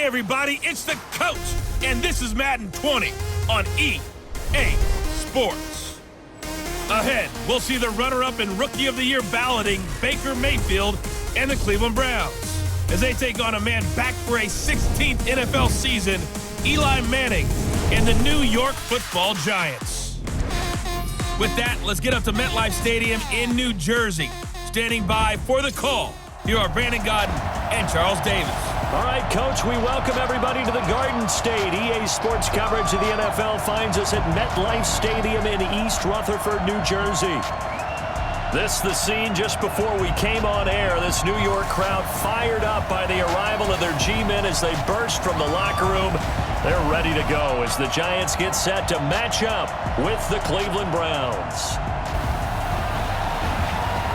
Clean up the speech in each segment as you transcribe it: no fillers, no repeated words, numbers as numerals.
Hey everybody, it's the coach, and this is Madden 20 on EA Sports. Ahead, we'll see the runner-up and Rookie of the Year balloting Baker Mayfield and the Cleveland Browns as they take on a man back for a 16th NFL season, Eli Manning and the New York Football Giants. With that, let's get up to MetLife Stadium in New Jersey. Standing by for the call, here are Brandon Godden and Charles Davis. All right, Coach, we welcome everybody to the Garden State. EA Sports coverage of the NFL finds us at MetLife Stadium in East Rutherford, New Jersey. This the scene just before we came on air. This New York crowd fired up by the arrival of their G-men as they burst from the locker room. They're ready to go as the Giants get set to match up with the Cleveland Browns.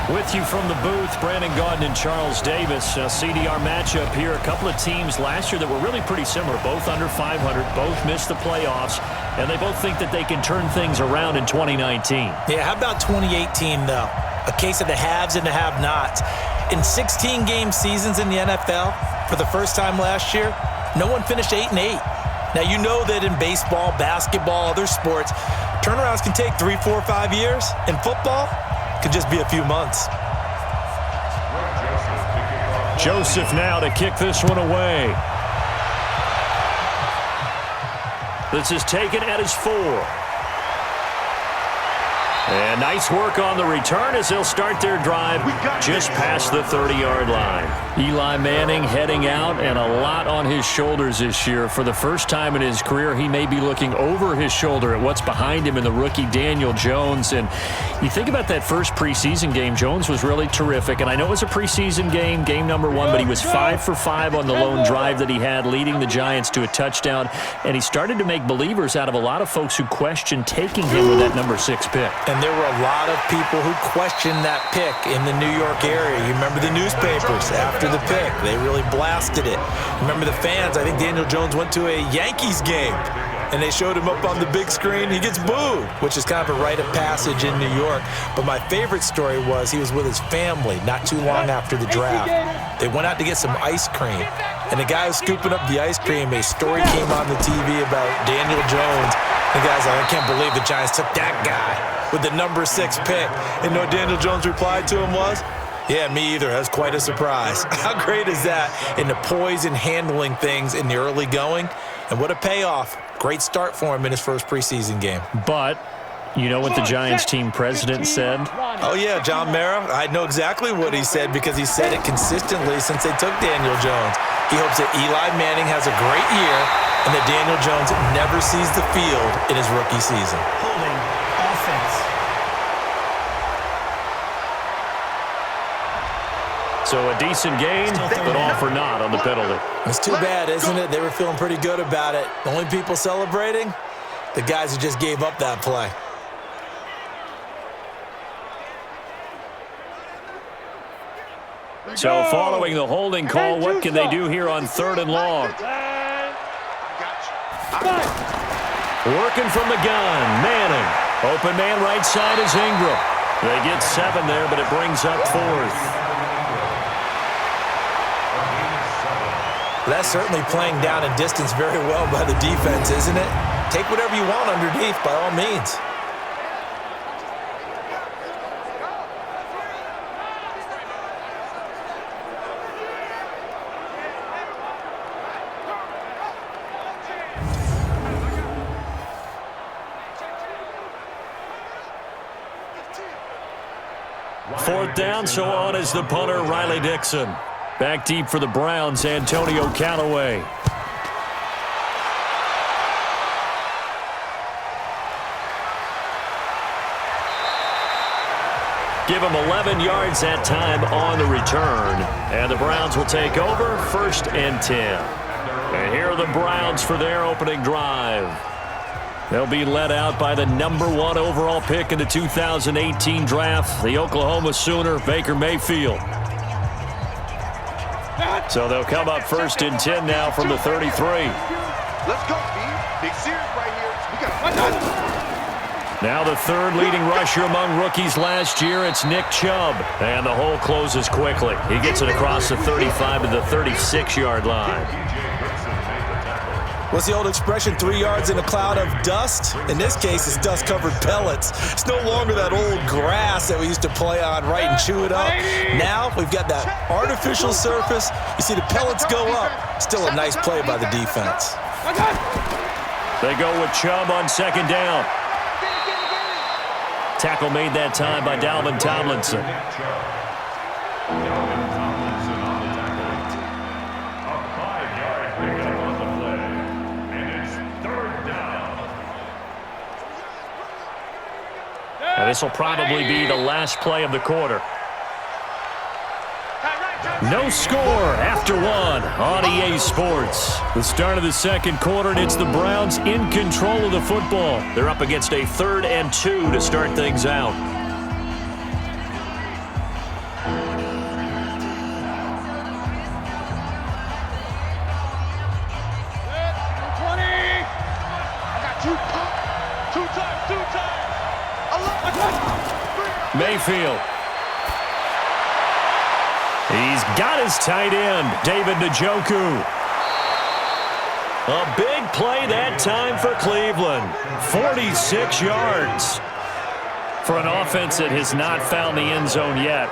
With you from the booth, Brandon Gaudin and Charles Davis. CDR matchup here. A couple of teams last year that were really pretty similar. Both under 500, both missed the playoffs, and they both think that they can turn things around in 2019. Yeah, how about 2018, though? A case of the haves and the have-nots. In 16-game seasons in the NFL, for the first time last year, no one finished 8-8. Now, you know that in baseball, basketball, other sports, turnarounds can take 3, 4, 5 years. In football, could just be a few months. Joseph now to kick this one away. This is taken at his 4. And nice work on the return as they'll start their drive just past the 30-yard line. Eli Manning heading out, and a lot on his shoulders this year. For the first time in his career, he may be looking over his shoulder at what's behind him in the rookie Daniel Jones. And you think about that first preseason game, Jones was really terrific. And I know it was a preseason game, game number 1, but he was 5 for 5 on the lone drive that he had, leading the Giants to a touchdown. And he started to make believers out of a lot of folks who questioned taking him with that number 6 pick. And there were a lot of people who questioned that pick in the New York area. You remember the newspapers after the pick. They really blasted it. Remember the fans. I think Daniel Jones went to a Yankees game, and they showed him up on the big screen. He gets booed, which is kind of a rite of passage in New York. But my favorite story was he was with his family not too long after the draft. They went out to get some ice cream, and the guy was scooping up the ice cream. A story came on the TV about Daniel Jones. The guy's like, I can't believe the Giants took that guy with the number 6 pick. And you know what Daniel Jones replied to him was? Yeah, me either. That's quite a surprise. How great is that? In the poise and handling things in the early going. And what a payoff. Great start for him in his first preseason game. But you know what the Giants team president said? Oh, yeah, John Mara. I know exactly what he said because he said it consistently since they took Daniel Jones. He hopes that Eli Manning has a great year and that Daniel Jones never sees the field in his rookie season. Holding offense. So a decent gain, but all for naught on the penalty. It's too bad, isn't it? They were feeling pretty good about it. The only people celebrating? The guys who just gave up that play. So following the holding call, what can they do here on 3rd and long? Working from the gun, Manning. Open man right side is Ingram. They get 7 there, but it brings up 4th. That's certainly playing down and distance very well by the defense, isn't it? Take whatever you want underneath, by all means. Fourth down, so on is the punter, Riley Dixon. Back deep for the Browns, Antonio Callaway. Give him 11 yards that time on the return. And the Browns will take over 1st and 10. And here are the Browns for their opening drive. They'll be led out by the number 1 overall pick in the 2018 draft, the Oklahoma Sooner, Baker Mayfield. So they'll come up 1st and 10 now from the 33. Let's go, B. Big series right here. We got now the 3rd leading rusher among rookies last year, it's Nick Chubb. And the hole closes quickly. He gets it across the 35 to the 36-yard line. What's the old expression, 3 yards in a cloud of dust? In this case, it's dust-covered pellets. It's no longer that old grass that we used to play on, right, and chew it up. Now we've got that artificial surface. You see the pellets go up. Still a nice play by the defense. They go with Chubb on second down. Tackle made that time by Dalvin Tomlinson. Now this will probably be the last play of the quarter. No score after one on EA Sports. The start of the second quarter, and it's the Browns in control of the football. They're up against a 3rd and 2 to start things out. Mayfield. He's got his tight end, David Njoku. A big play that time for Cleveland. 46 yards. For an offense that has not found the end zone yet,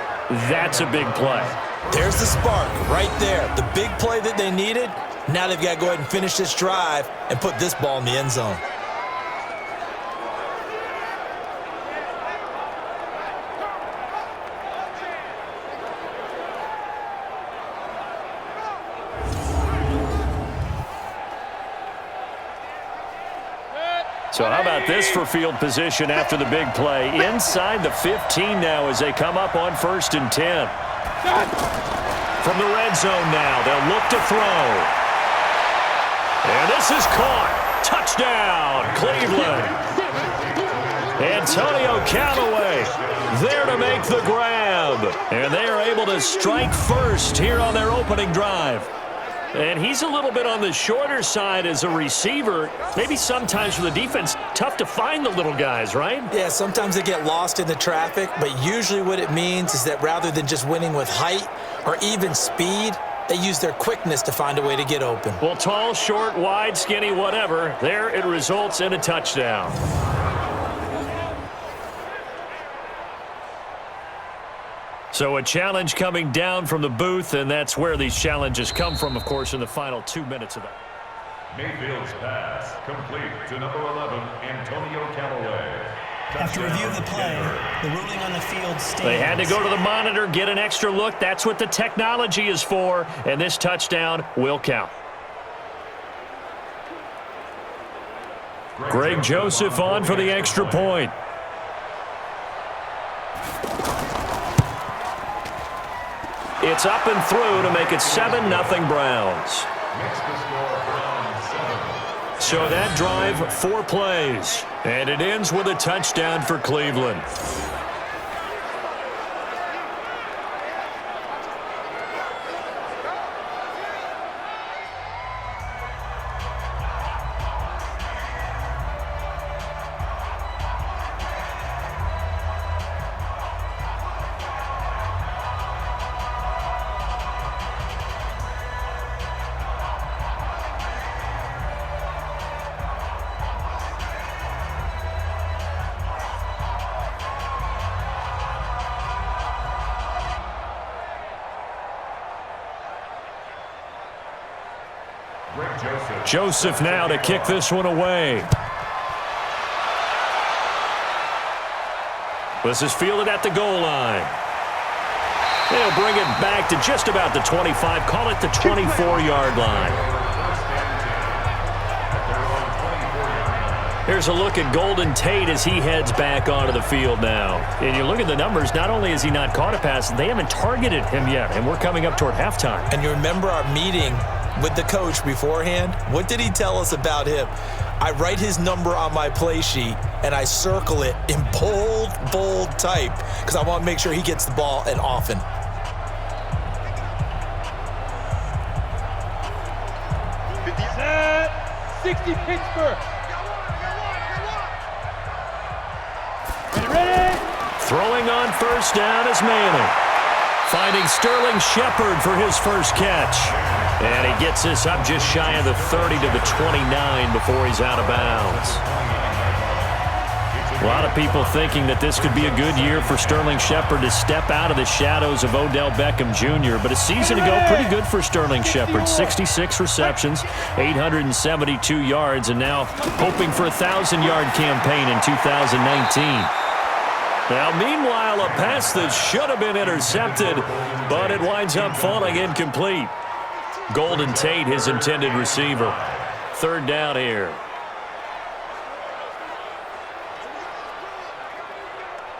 that's a big play. There's the spark right there. The big play that they needed. Now they've got to go ahead and finish this drive and put this ball in the end zone. So how about this for field position after the big play? Inside the 15 now as they come up on 1st and 10. From the red zone now, they'll look to throw. And this is caught. Touchdown, Cleveland. Antonio Callaway there to make the grab. And they are able to strike first here on their opening drive. And he's a little bit on the shorter side as a receiver. Maybe sometimes for the defense, tough to find the little guys, right? Yeah, sometimes they get lost in the traffic, but usually what it means is that rather than just winning with height or even speed, they use their quickness to find a way to get open. Well, tall, short, wide, skinny, whatever, there it results in a touchdown. So a challenge coming down from the booth, and that's where these challenges come from, of course, in the final 2 minutes of that. Mayfield's pass complete to number 11, Antonio Callaway. After review of the play, the ruling on the field stands. They had to go to the monitor, get an extra look. That's what the technology is for, and this touchdown will count. Greg Joseph on for the extra point. It's up and through to make it 7-0 Browns. So that drive, 4 plays. And it ends with a touchdown for Cleveland. Joseph now to kick this one away. This is fielded at the goal line. They'll bring it back to just about the 25, call it the 24-yard line. Here's a look at Golden Tate as he heads back onto the field now. And you look at the numbers, not only has he not caught a pass, they haven't targeted him yet, and we're coming up toward halftime. And you remember our meeting with the coach beforehand? What did he tell us about him? I write his number on my play sheet, and I circle it in bold type because I want to make sure he gets the ball and often. Set 60 Pittsburgh. Ready? Throwing on first down is Manning. Finding Sterling Shepard for his first catch. And he gets this up just shy of the 30 to the 29 before he's out of bounds. A lot of people thinking that this could be a good year for Sterling Shepard to step out of the shadows of Odell Beckham Jr. But a season ago, pretty good for Sterling Shepard. 66 receptions, 872 yards, and now hoping for a 1,000-yard campaign in 2019. Now, meanwhile, a pass that should have been intercepted, but it winds up falling incomplete. Golden Tate, his intended receiver. Third down here.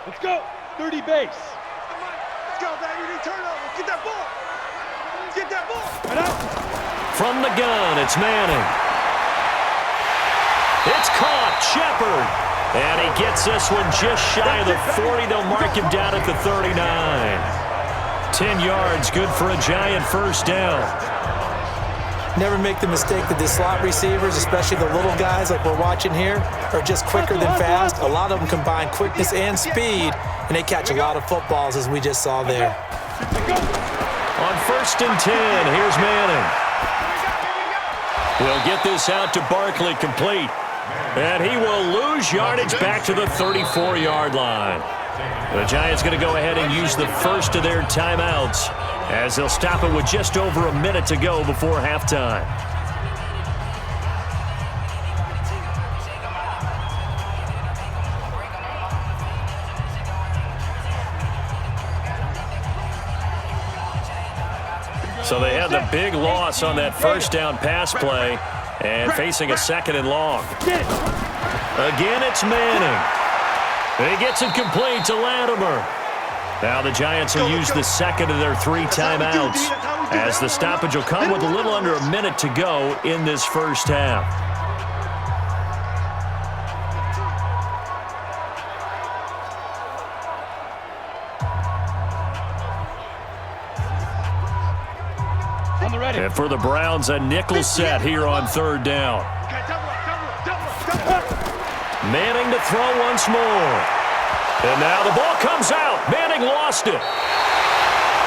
Let's go. 30 base. Let's go, baby. Turnover. Get that ball. Get that ball. Right out. From the gun, it's Manning. It's caught. Shepard. And he gets this one just shy of the 40. They'll mark him down at the 39. 10 yards, good for a giant first down. Never make the mistake that the slot receivers, especially the little guys like we're watching here, are just quicker than fast. A lot of them combine quickness and speed, and they catch a lot of footballs, as we just saw there. On 1st and 10, here's Manning. He'll get this out to Barkley, complete. And he will lose yardage back to the 34-yard line. The Giants going to go ahead and use the first of their timeouts as they'll stop it with just over a minute to go before halftime. So they had the big loss on that first down pass play and facing a 2nd and long. Again, it's Manning. And he gets it complete to Latimer. Now the Giants will use the second of their 3 timeouts as the stoppage will come with a little under a minute to go in this first half. And for the Browns, a nickel set here on 3rd down. Manning to throw once more. And now the ball comes out. Manning lost it.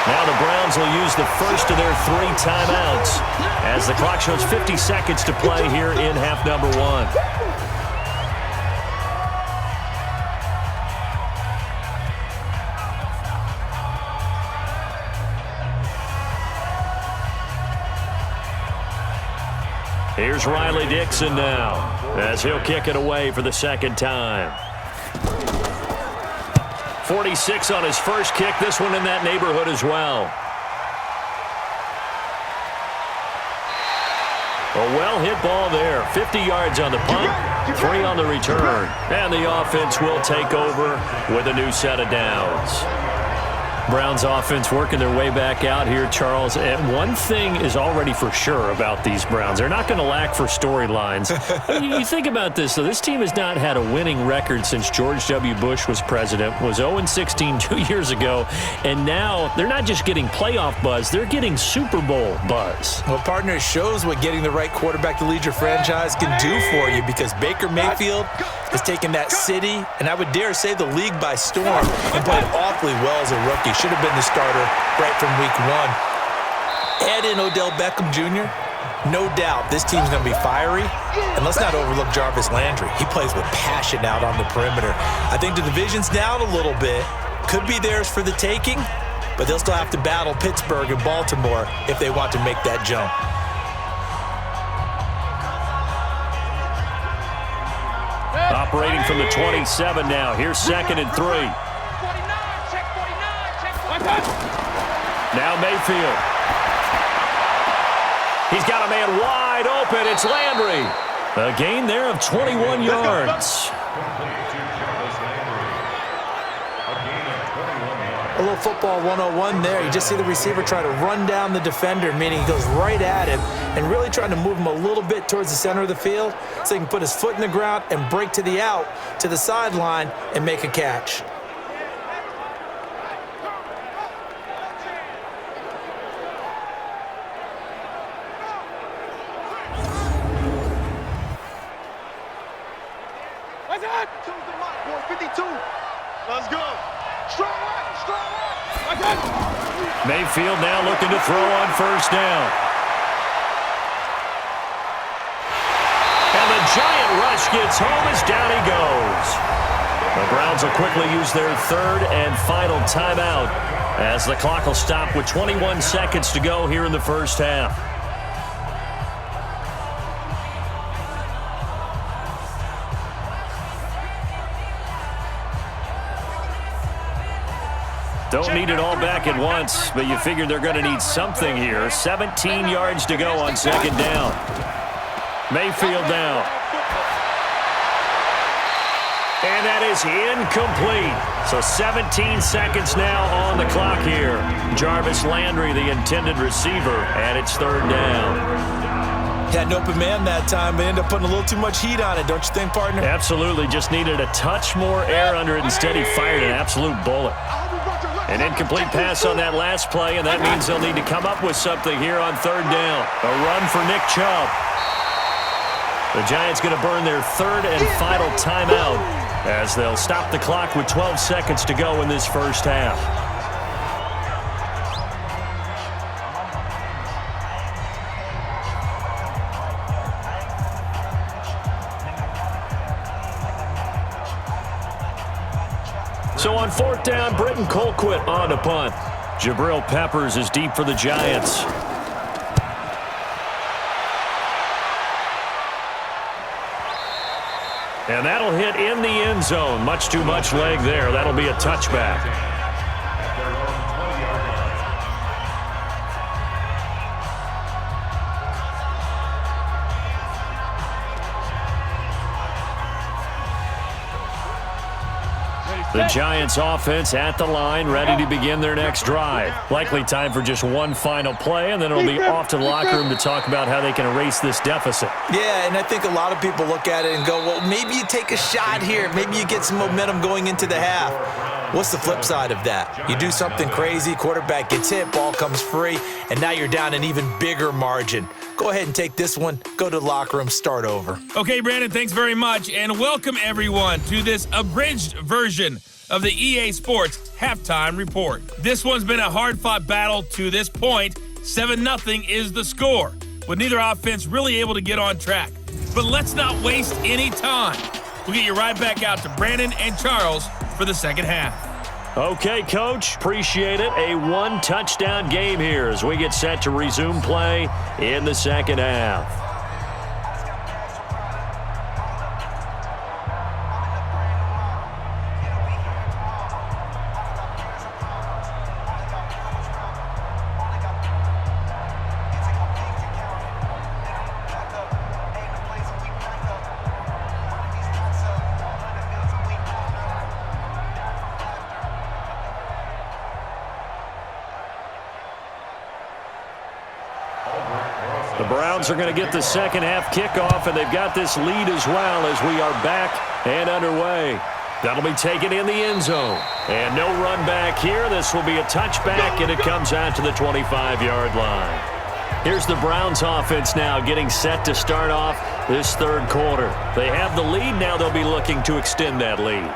Now the Browns will use the first of their 3 timeouts as the clock shows 50 seconds to play here in half number 1. Here's Riley Dixon now as he'll kick it away for the 2nd time. 46 on his first kick. This one in that neighborhood as well. A well-hit ball there. 50 yards on the punt, 3 on the return. And the offense will take over with a new set of downs. Browns offense working their way back out here, Charles. And one thing is already for sure about these Browns. They're not going to lack for storylines. You think about this, though. This team has not had a winning record since George W. Bush was president, was 0-16 2 years ago. And now they're not just getting playoff buzz, they're getting Super Bowl buzz. Well, partner, it shows what getting the right quarterback to lead your franchise can do for you, because Baker Mayfield has taken that city, and I would dare say the league, by storm, and played awfully well as a rookie. Should have been the starter right from week 1. Add in Odell Beckham Jr., no doubt this team's going to be fiery. And let's not overlook Jarvis Landry. He plays with passion out on the perimeter. I think the division's down a little bit. Could be theirs for the taking, but they'll still have to battle Pittsburgh and Baltimore if they want to make that jump. Operating from the 27 now. Here's 2nd and 3. Now Mayfield. He's got a man wide open. It's Landry. A gain there of 21 yards. A little football 101 there. You just see the receiver try to run down the defender, meaning he goes right at him and really trying to move him a little bit towards the center of the field so he can put his foot in the ground and break to the out, to the sideline, and make a catch. Mayfield now looking to throw on 1st down. pass gets home as down he goes. The Browns will quickly use their third and final timeout as the clock will stop with 21 seconds to go here in the first half. Don't need it all back at once, but you figure they're going to need something here. 17 yards to go on second down. Mayfield down. And that is incomplete. So 17 seconds now on the clock here. Jarvis Landry, the intended receiver, and it's third down. Had an open man that time, but ended up putting a little too much heat on it, don't you think, partner? Absolutely. Just needed a touch more air under it. Instead, he fired an absolute bullet. An incomplete pass on that last play, and that means they'll need to come up with something here on third down. A run for Nick Chubb. The Giants going to burn their third and final timeout as they'll stop the clock with 12 seconds to go in this first half. So on fourth down, Britton Colquitt on to punt. Jabril Peppers is deep for the Giants. And that'll hit in the end zone. Much too much leg there. That'll be a touchback. The Giants offense at the line, ready to begin their next drive. Likely time for just one final play, and then it'll be off to the locker room to talk about how they can erase this deficit. Yeah, and I think a lot of people look at it and go, well, maybe you take a shot here. Maybe you get some momentum going into the half. What's the flip side of that? You do something crazy, quarterback gets hit, ball comes free, and now you're down an even bigger margin. Go ahead and take this one, go to the locker room, start over. Okay, Brandon, thanks very much, and welcome everyone to this abridged version of the EA Sports Halftime Report. This one's been a hard-fought battle to this point. 7-0 is the score, with neither offense really able to get on track. But let's not waste any time. We'll get you right back out to Brandon and Charles for the second half. Okay, Coach, appreciate it. A one-touchdown game here as we get set to resume play in the second half. The Browns are going to get the second half kickoff, and they've got this lead as well as we are back and underway. That'll be taken in the end zone. And no run back here. This will be a touchback, and it comes out to the 25-yard line. Here's the Browns offense now getting set to start off this third quarter. They have the lead. Now they'll be looking to extend that lead.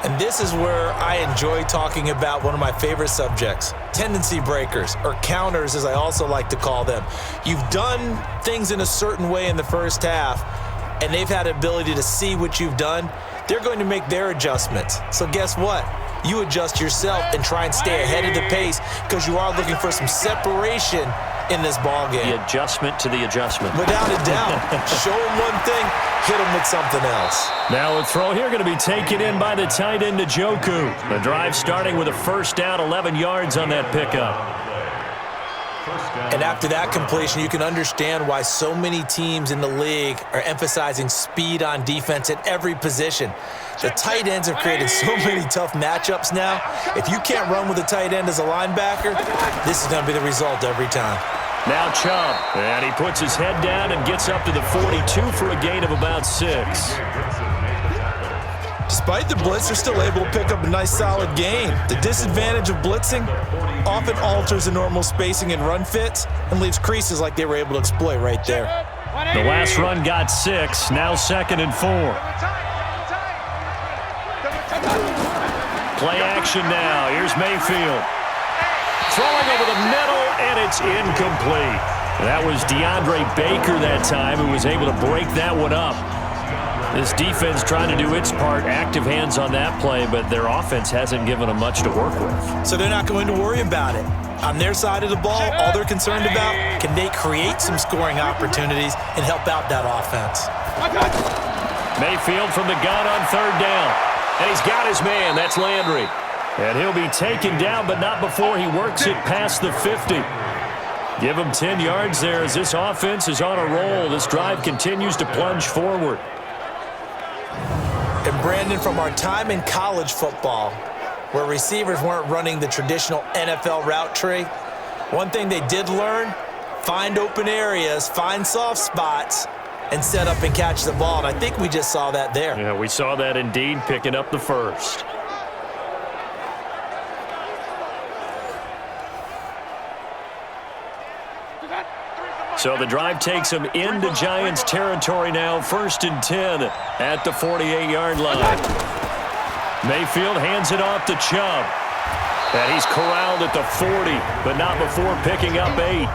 And this is where I enjoy talking about one of my favorite subjects, tendency breakers, or counters as I also like to call them. You've done things in a certain way in the first half, and they've had the ability to see what you've done. They're going to make their adjustments. So guess what? You adjust yourself and try and stay ahead of the pace because you are looking for some separation in this ballgame. The adjustment to the adjustment. Without a doubt. Show them one thing, hit them with something else. Now a throw here going to be taken in by the tight end Njoku. The drive starting with a first down, 11 yards on that pickup. And after that completion, you can understand why so many teams in the league are emphasizing speed on defense at every position. The tight ends have created so many tough matchups now. If you can't run with a tight end as a linebacker, this is going to be the result every time. Now Chubb, and he puts his head down and gets up to the 42 for a gain of about 6. Despite the blitz, they're still able to pick up a nice solid gain. The disadvantage of blitzing often alters the normal spacing and run fits and leaves creases like they were able to exploit right there. The last run got 6, now 2nd and 4. Play action now. Here's Mayfield. Throwing over the middle, and it's incomplete. That was DeAndre Baker that time who was able to break that one up. This defense trying to do its part, active hands on that play, but their offense hasn't given them much to work with. So they're not going to worry about it. On their side of the ball, all they're concerned about, can they create some scoring opportunities and help out that offense? Mayfield from the gun on third down. And he's got his man. That's Landry. And he'll be taken down, but not before he works it past the 50. Give him 10 yards there as this offense is on a roll. This drive continues to plunge forward. And Brandon, from our time in college football, where receivers weren't running the traditional NFL route tree, one thing they did learn, find open areas, find soft spots, and set up and catch the ball. And I think we just saw that there. Yeah, we saw that indeed, picking up the first. So the drive takes them into Giants territory now, 1st and 10 at the 48-yard line. Mayfield hands it off to Chubb. And he's corralled at the 40, but not before picking up 8.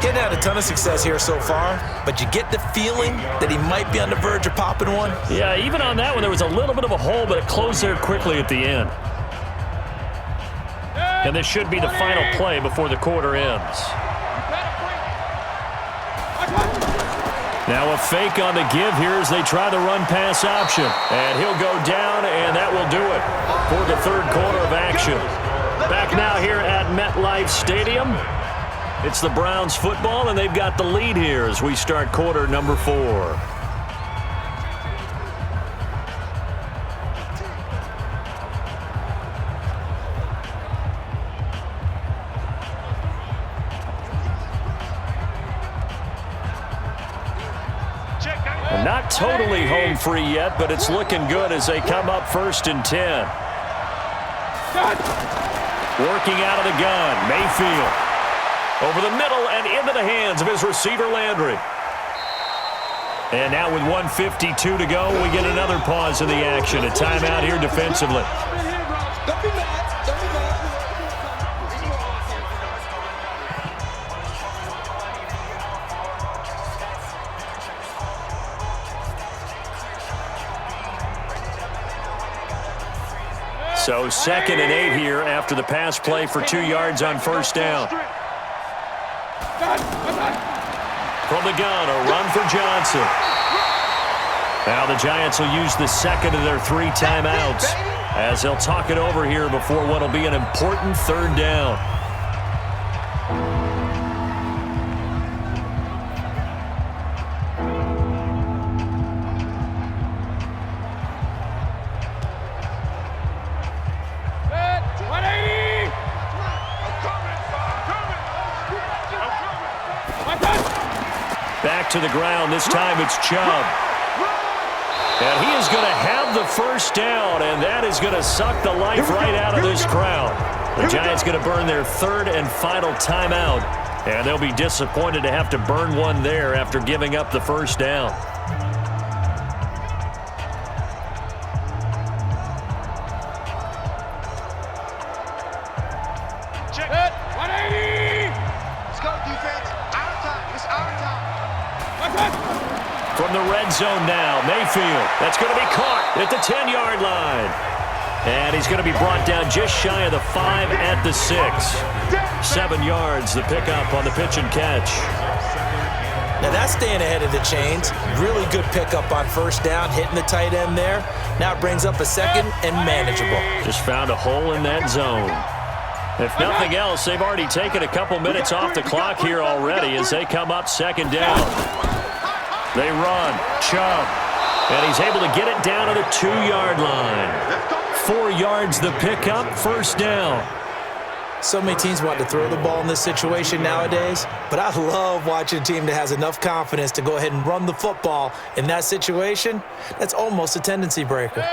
He's had a ton of success here so far, but you get the feeling that he might be on the verge of popping one. Yeah, even on that one, there was a little bit of a hole, but it closed there quickly at the end. And this should be the final play before the quarter ends. Now a fake on the give here as they try the run-pass option. And he'll go down, and that will do it for the third quarter of action. Back now here at MetLife Stadium. It's the Browns football, and they've got the lead here as we start quarter number 4. Not totally home free yet, but it's looking good as they come up 1st and 10. Working out of the gun, Mayfield. Over the middle and into the hands of his receiver, Landry. And now with 1:52 to go, we get another pause in the action. A timeout here defensively. So 2nd and 8 here after the pass play for 2 yards on 1st down. From the gun, a run for Johnson. Now the Giants will use the 2nd of their 3 timeouts as they'll talk it over here before what will be an important 3rd down. Back to the ground. This time it's Chubb. And he is going to have the first down, and that is going to suck the life right out of this crowd. The Giants going to burn their 3rd and final timeout, and they'll be disappointed to have to burn one there after giving up the first down. Check it. 180. Let's go, defense. Our time. It's our time. From the red zone now, Mayfield. That's going to be caught at the 10-yard line. And he's going to be brought down just shy of the 5 at the 6. 7 yards, the pickup on the pitch and catch. Now that's staying ahead of the chains. Really good pickup on 1st down, hitting the tight end there. Now it brings up a 2nd and manageable. Just found a hole in that zone. If nothing else, they've already taken a couple minutes off the clock here already as they come up 2nd down. They run, Chubb, and he's able to get it down to the 2-yard line. 4 yards the pickup, 1st down. So many teams want to throw the ball in this situation nowadays, but I love watching a team that has enough confidence to go ahead and run the football in that situation. That's almost a tendency breaker.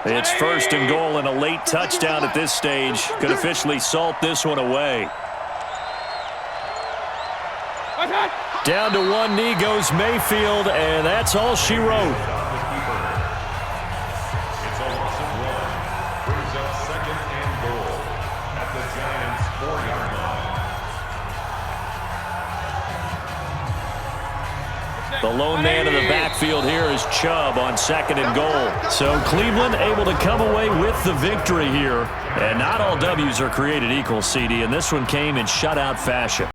It's 1st and goal and a late touchdown at this stage. Could officially salt this one away. Down to one knee goes Mayfield, and that's all she wrote. It's a loss of 1. Brings up 2nd and goal at the Giants' 4-yard line. The lone man in the backfield here is Chubb on 2nd and goal. So Cleveland able to come away with the victory here. And not all W's are created equal, CD, and this one came in shutout fashion.